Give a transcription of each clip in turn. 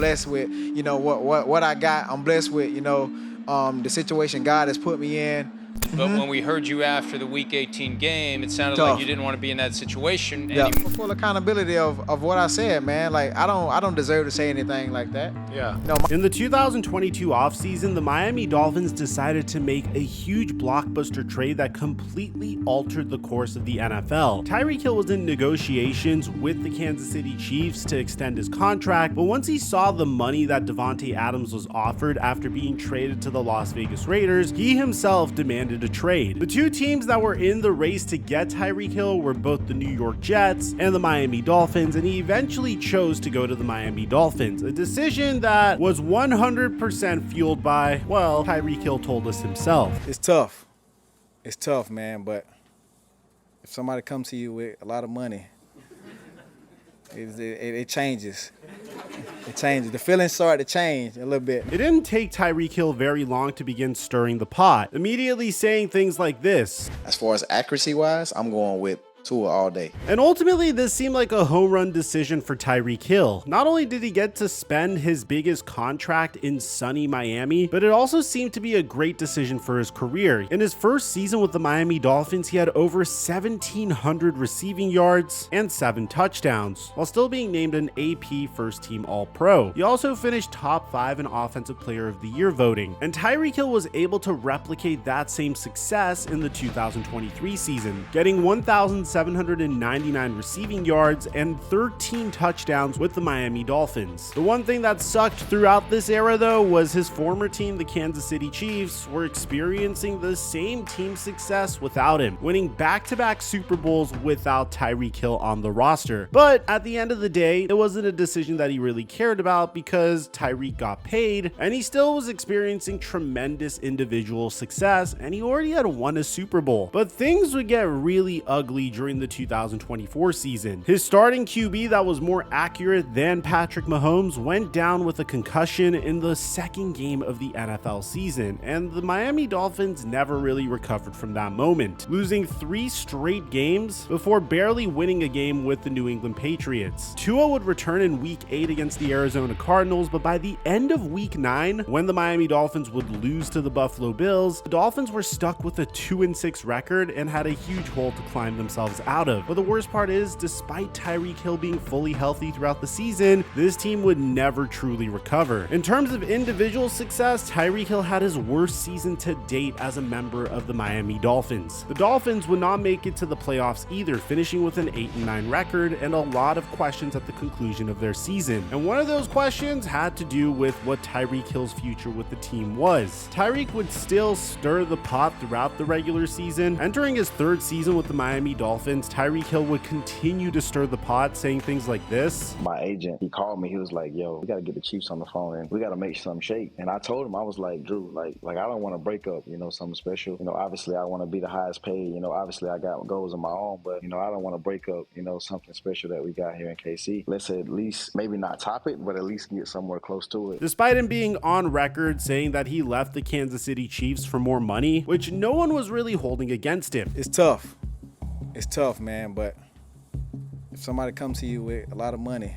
blessed with, what I got. I'm blessed with, the situation God has put me in. But when we heard you after the Week 18 game, it sounded like you didn't want to be in that situation anymore. Full accountability of what I said, man. Like, I don't deserve to say anything like that. Yeah. In the 2022 offseason, the Miami Dolphins decided to make a huge blockbuster trade that completely altered the course of the NFL. Tyreek Hill was in negotiations with the Kansas City Chiefs to extend his contract, but once he saw the money that Davante Adams was offered after being traded to the Las Vegas Raiders, he himself demanded a trade. The two teams that were in the race to get Tyreek Hill were both the New York Jets and the Miami Dolphins, and he eventually chose to go to the Miami Dolphins, a decision that was 100% fueled by, well, Tyreek Hill told us himself. It's tough. It's tough, man, but if somebody comes to you with a lot of money, it changes. It changes. The feelings start to change a little bit. It didn't take Tyreek Hill very long to begin stirring the pot, immediately saying things like this. As far as accuracy-wise, I'm going with Tua all day. And ultimately, this seemed like a home run decision for Tyreek Hill. Not only did he get to spend his biggest contract in sunny Miami, but it also seemed to be a great decision for his career. In his first season with the Miami Dolphins, he had over 1,700 receiving yards and 7 touchdowns, while still being named an AP First Team All-Pro. He also finished top 5 in Offensive Player of the Year voting, and Tyreek Hill was able to replicate that same success in the 2023 season, getting 1,799 receiving yards and 13 touchdowns with the Miami Dolphins. The one thing that sucked throughout this era, though, was his former team, the Kansas City Chiefs, were experiencing the same team success without him, winning back-to-back Super Bowls without Tyreek Hill on the roster. But at the end of the day, it wasn't a decision that he really cared about because Tyreek got paid, and he still was experiencing tremendous individual success, and he already had won a Super Bowl. But things would get really ugly during the 2024 season. His starting QB that was more accurate than Patrick Mahomes went down with a concussion in the second game of the NFL season, and the Miami Dolphins never really recovered from that moment, losing 3 straight games before barely winning a game with the New England Patriots. Tua would return in Week 8 against the Arizona Cardinals, but by the end of Week 9, when the Miami Dolphins would lose to the Buffalo Bills, the Dolphins were stuck with a 2-6 record and had a huge hole to climb themselves out of. But the worst part is, despite Tyreek Hill being fully healthy throughout the season, this team would never truly recover. In terms of individual success, Tyreek Hill had his worst season to date as a member of the Miami Dolphins. The Dolphins would not make it to the playoffs either, finishing with an 8-9 record and a lot of questions at the conclusion of their season. And one of those questions had to do with what Tyreek Hill's future with the team was. Tyreek would still stir the pot throughout the regular season. Entering his 3rd season with the Miami Dolphins, Tyreek Hill would continue to stir the pot, saying things like this. My agent, he called me. He was like, yo, we got to get the Chiefs on the phone and we got to make something shake. And I told him, I was like, Drew, like I don't want to break up, something special. Obviously I want to be the highest paid. Obviously I got goals of my own, but, I don't want to break up, something special that we got here in KC. Let's at least maybe not top it, but at least get somewhere close to it. Despite him being on record saying that he left the Kansas City Chiefs for more money, which no one was really holding against him. It's tough. It's tough, man, but if somebody comes to you with a lot of money,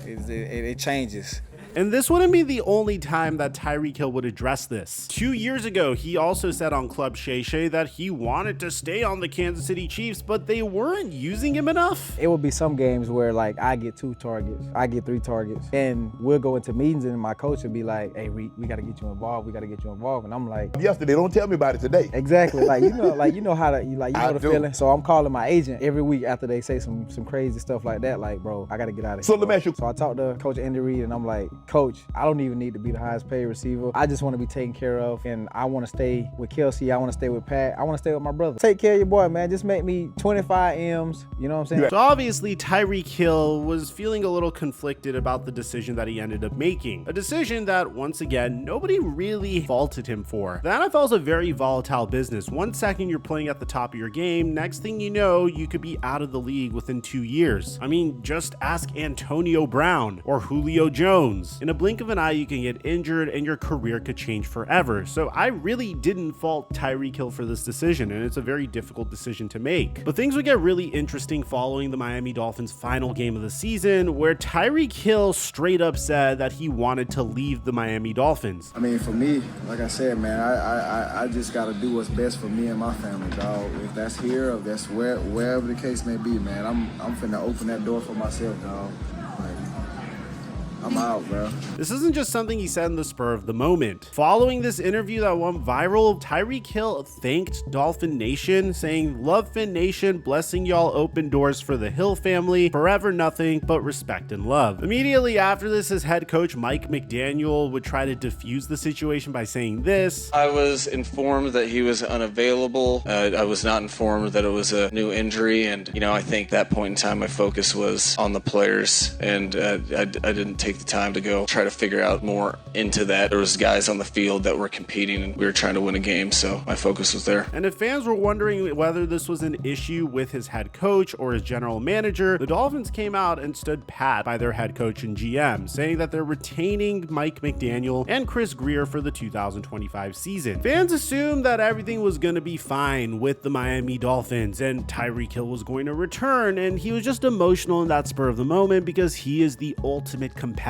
it changes. And this wouldn't be the only time that Tyreek Hill would address this. 2 years ago, he also said on Club Shay Shay that he wanted to stay on the Kansas City Chiefs, but they weren't using him enough. It would be some games where I get 2 targets, I get 3 targets, and we'll go into meetings and my coach would be like, hey, we got to get you involved, we got to get you involved. And I'm like, yesterday, don't tell me about it today. Exactly, you know how to, you know the feeling. So I'm calling my agent every week after they say some crazy stuff like that, bro, I got to get out of here. So let me ask you. So I talked to Coach Andy Reid and I'm like, Coach, I don't even need to be the highest paid receiver. I just want to be taken care of, and I want to stay with Kelsey. I want to stay with Pat. I want to stay with my brother. Take care of your boy, man. Just make me 25 M's. You know what I'm saying? So obviously, Tyreek Hill was feeling a little conflicted about the decision that he ended up making. A decision that, once again, nobody really faulted him for. The NFL is a very volatile business. One second you're playing at the top of your game, next thing you know, you could be out of the league within 2 years. I mean, just ask Antonio Brown or Julio Jones. knows? In a blink of an eye, you can get injured and your career could change forever. So I really didn't fault Tyreek Hill for this decision, and it's a very difficult decision to make. But things would get really interesting following the Miami Dolphins' final game of the season, where Tyreek Hill straight up said that he wanted to leave the Miami Dolphins. I mean, for me, like I said, man, I just got to do what's best for me and my family, dog. If that's here, or if that's wherever the case may be, man, I'm finna open that door for myself, dog. Like, I'm out, bro. This isn't just something he said in the spur of the moment. Following this interview that went viral, Tyreek Hill thanked Dolphin Nation, saying, "Love Fin Nation, blessing y'all, open doors for the Hill family, forever nothing but respect and love." Immediately after this, his head coach Mike McDaniel would try to defuse the situation by saying this: "I was informed that he was unavailable. I was not informed that it was a new injury, and I think that point in time my focus was on the players, and I didn't take the time to go try to figure out more into that. There was guys on the field that were competing and we were trying to win a game, so my focus was there." And if fans were wondering whether this was an issue with his head coach or his general manager, the Dolphins came out and stood pat by their head coach and GM, saying that they're retaining Mike McDaniel and Chris Grier for the 2025 season. Fans assumed that everything was going to be fine with the Miami Dolphins and Tyreek Hill was going to return, and he was just emotional in that spur of the moment because he is the ultimate competitor,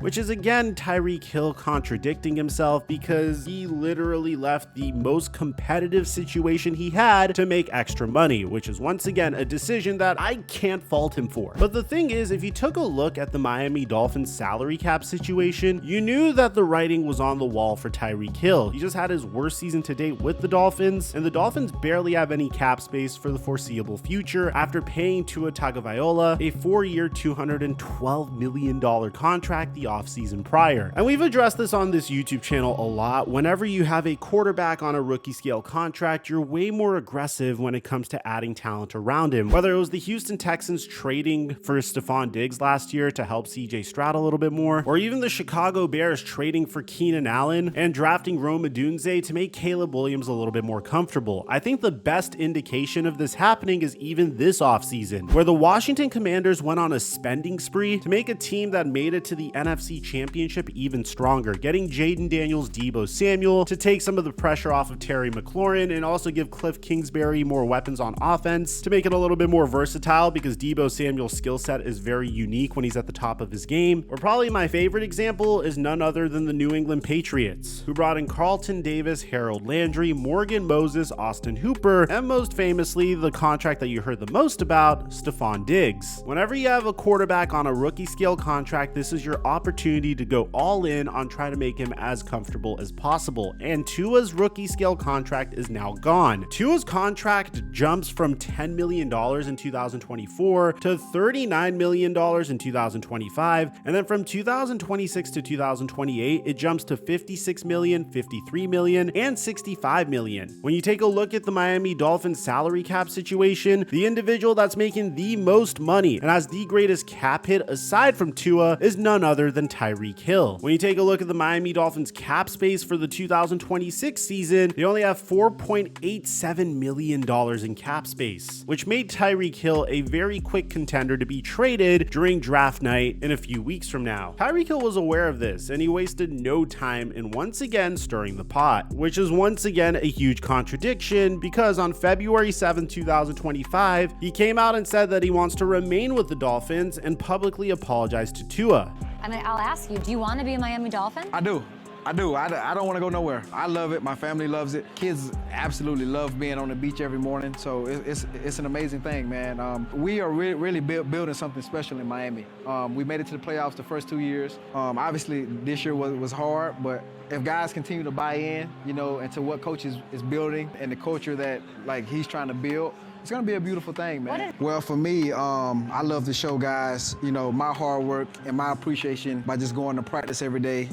which is again Tyreek Hill contradicting himself because he literally left the most competitive situation he had to make extra money, which is once again a decision that I can't fault him for. But the thing is, if you took a look at the Miami Dolphins salary cap situation, you knew that the writing was on the wall for Tyreek Hill. He just had his worst season to date with the Dolphins, and the Dolphins barely have any cap space for the foreseeable future after paying Tua Tagovailoa a 4-year, $212 million contract the offseason prior. And we've addressed this on this YouTube channel a lot. Whenever you have a quarterback on a rookie scale contract, you're way more aggressive when it comes to adding talent around him. Whether it was the Houston Texans trading for Stephon Diggs last year to help CJ Stroud a little bit more, or even the Chicago Bears trading for Keenan Allen and drafting Rome Odunze to make Caleb Williams a little bit more comfortable. I think the best indication of this happening is even this offseason, where the Washington Commanders went on a spending spree to make a team that made it to the NFC Championship even stronger, getting Jaden Daniels, Deebo Samuel to take some of the pressure off of Terry McLaurin and also give Cliff Kingsbury more weapons on offense to make it a little bit more versatile because Deebo Samuel's skill set is very unique when he's at the top of his game. Or probably my favorite example is none other than the New England Patriots, who brought in Carlton Davis, Harold Landry, Morgan Moses, Austin Hooper, and most famously, the contract that you heard the most about, Stephon Diggs. Whenever you have a quarterback on a rookie scale contract, this is your opportunity to go all in on trying to make him as comfortable as possible. And Tua's rookie scale contract is now gone. Tua's contract jumps from $10 million in 2024 to $39 million in 2025. And then from 2026 to 2028, it jumps to $56 million, $53 million, and $65 million. When you take a look at the Miami Dolphins salary cap situation, the individual that's making the most money and has the greatest cap hit aside from Tua is none other than Tyreek Hill. When you take a look at the Miami Dolphins cap space for the 2026 season, they only have $4.87 million in cap space, which made Tyreek Hill a very quick contender to be traded during draft night in a few weeks from now. Tyreek Hill was aware of this, and he wasted no time in once again stirring the pot, which is once again a huge contradiction because on February 7, 2025, he came out and said that he wants to remain with the Dolphins and publicly apologized to Tua. I mean, I'll ask you, do you want to be a Miami Dolphin? I do. I don't want to go nowhere. I love it. My family loves it. Kids absolutely love being on the beach every morning. So it's an amazing thing, man. We are really building something special in Miami. We made it to the playoffs the first 2 years. Obviously, this year was hard, but if guys continue to buy in, into what coach is building and the culture that he's trying to build, it's gonna be a beautiful thing, man. Well, for me, I love to show guys, my hard work and my appreciation by just going to practice every day,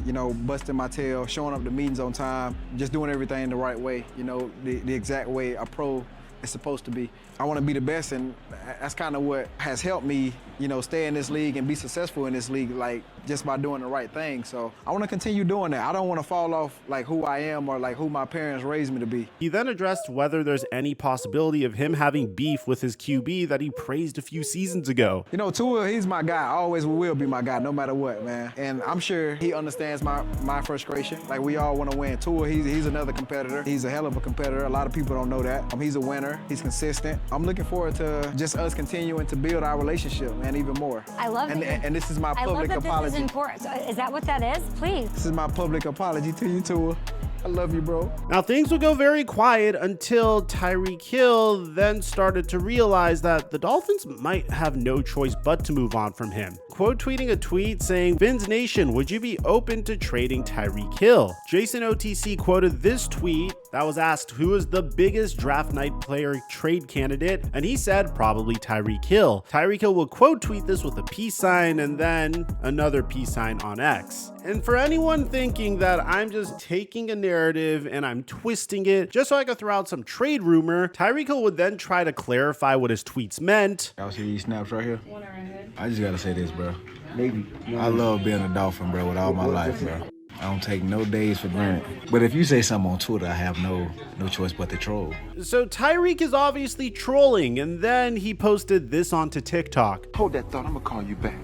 busting my tail, showing up to meetings on time, just doing everything the right way, the exact way a pro is supposed to be. I want to be the best, and that's kind of what has helped me you know, stay in this league and be successful in this league, like just by doing the right thing. So I want to continue doing that. I don't want to fall off like who I am or like who my parents raised me to be. He then addressed whether there's any possibility of him having beef with his QB that he praised a few seasons ago. You know, Tua, he's my guy. Always will be my guy, no matter what, man. And I'm sure he understands my frustration. Like, we all want to win. Tua, he's another competitor. He's a hell of a competitor. A lot of people don't know that. He's a winner. He's consistent. I'm looking forward to just us continuing to build our relationship, man, even more. I love it. And this is my public apology. This is important. So is that what that is? Please. This is my public apology to you, Tua. I love you, bro. Now, things would go very quiet until Tyreek Hill then started to realize that the Dolphins might have no choice but to move on from him. Quote tweeting a tweet saying, "Fins Nation, would you be open to trading Tyreek Hill?" Jason OTC quoted this tweet that was asked who is the biggest draft night player trade candidate, and he said probably Tyreek Hill. Tyreek Hill will quote tweet this with a peace sign and then another peace sign on X. And for anyone thinking that I'm just taking a narrative and I'm twisting it just so I could throw out some trade rumor, Tyreek Hill would then try to clarify what his tweets meant. Y'all see these snaps right here? One right here. I just gotta say this, bro. Maybe. I love being a Dolphin, bro, with all my life, bro. I don't take no days for granted. But if you say something on Twitter, I have no choice but to troll. So Tyreek is obviously trolling, and then he posted this onto TikTok. Hold that thought, I'm gonna call you back.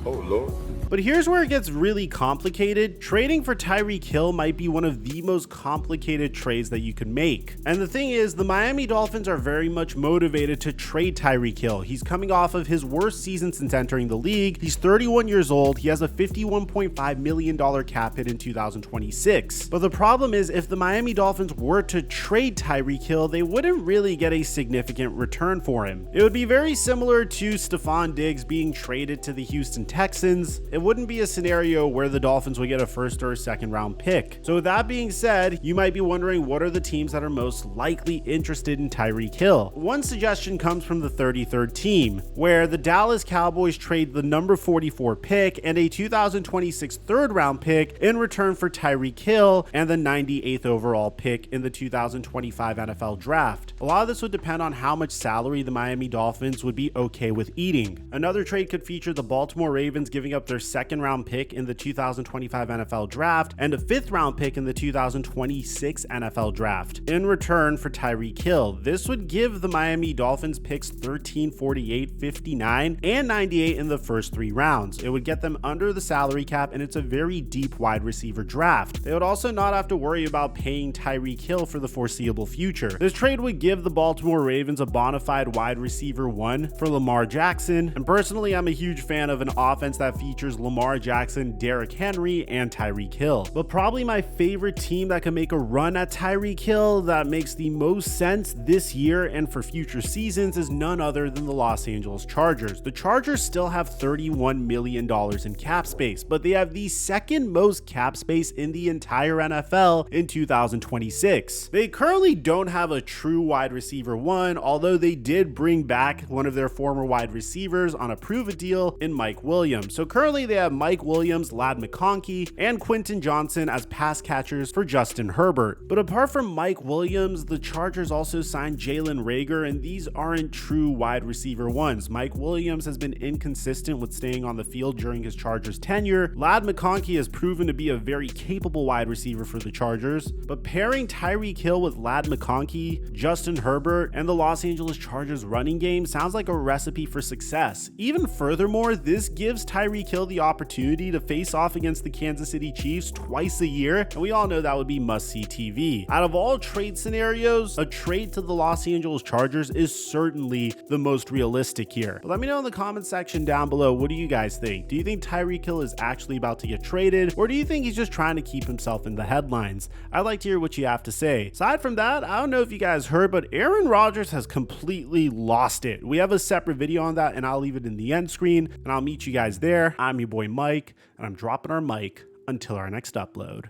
Oh, Lord. But here's where it gets really complicated. Trading for Tyreek Hill might be one of the most complicated trades that you can make. And the thing is, the Miami Dolphins are very much motivated to trade Tyreek Hill. He's coming off of his worst season since entering the league. He's 31 years old. He has a $51.5 million cap hit in 2026. But the problem is, if the Miami Dolphins were to trade Tyreek Hill, they wouldn't really get a significant return for him. It would be very similar to Stephon Diggs being traded to the Houston Texans. It wouldn't be a scenario where the Dolphins would get a first or a second round pick. So with that being said, you might be wondering what are the teams that are most likely interested in Tyreek Hill. One suggestion comes from the 33rd team, where the Dallas Cowboys trade the number 44 pick and a 2026 third round pick in return for Tyreek Hill and the 98th overall pick in the 2025 NFL draft. A lot of this would depend on how much salary the Miami Dolphins would be okay with eating. Another trade could feature the Baltimore Ravens giving up their second round pick in the 2025 NFL draft and a fifth round pick in the 2026 NFL draft in return for Tyreek Hill. This would give the Miami Dolphins picks 13, 48, 59, and 98 in the first three rounds. It would get them under the salary cap, and it's a very deep wide receiver draft. They would also not have to worry about paying Tyreek Hill for the foreseeable future. This trade would give the Baltimore Ravens a bona fide wide receiver one for Lamar Jackson, and personally, I'm a huge fan of an offense that features Lamar Jackson, Derrick Henry, and Tyreek Hill. But probably my favorite team that can make a run at Tyreek Hill that makes the most sense this year and for future seasons is none other than the Los Angeles Chargers. The Chargers still have $31 million in cap space, but they have the second most cap space in the entire NFL in 2026. They currently don't have a true wide receiver one, although they did bring back one of their former wide receivers on a prove-it deal in Mike Williams. So currently they have Mike Williams, Ladd McConkey, and Quentin Johnson as pass catchers for Justin Herbert. But apart from Mike Williams, the Chargers also signed Jalen Reagor, and these aren't true wide receiver ones. Mike Williams has been inconsistent with staying on the field during his Chargers tenure. Ladd McConkey has proven to be a very capable wide receiver for the Chargers, but pairing Tyreek Hill with Ladd McConkey, Justin Herbert, and the Los Angeles Chargers running game sounds like a recipe for success. Even furthermore, this gives Tyreek Hill the opportunity to face off against the Kansas City Chiefs twice a year, and we all know that would be must-see TV. Out of all trade scenarios, a trade to the Los Angeles Chargers is certainly the most realistic here. But let me know in the comment section down below, what do you guys think? Do you think Tyreek Hill is actually about to get traded, or do you think he's just trying to keep himself in the headlines? I'd like to hear what you have to say. Aside from that, I don't know if you guys heard, but Aaron Rodgers has completely lost it. We have a separate video on that, and I'll leave it in the end screen, and I'll meet you guys there. I'm your boy Mike, and I'm dropping our mic until our next upload.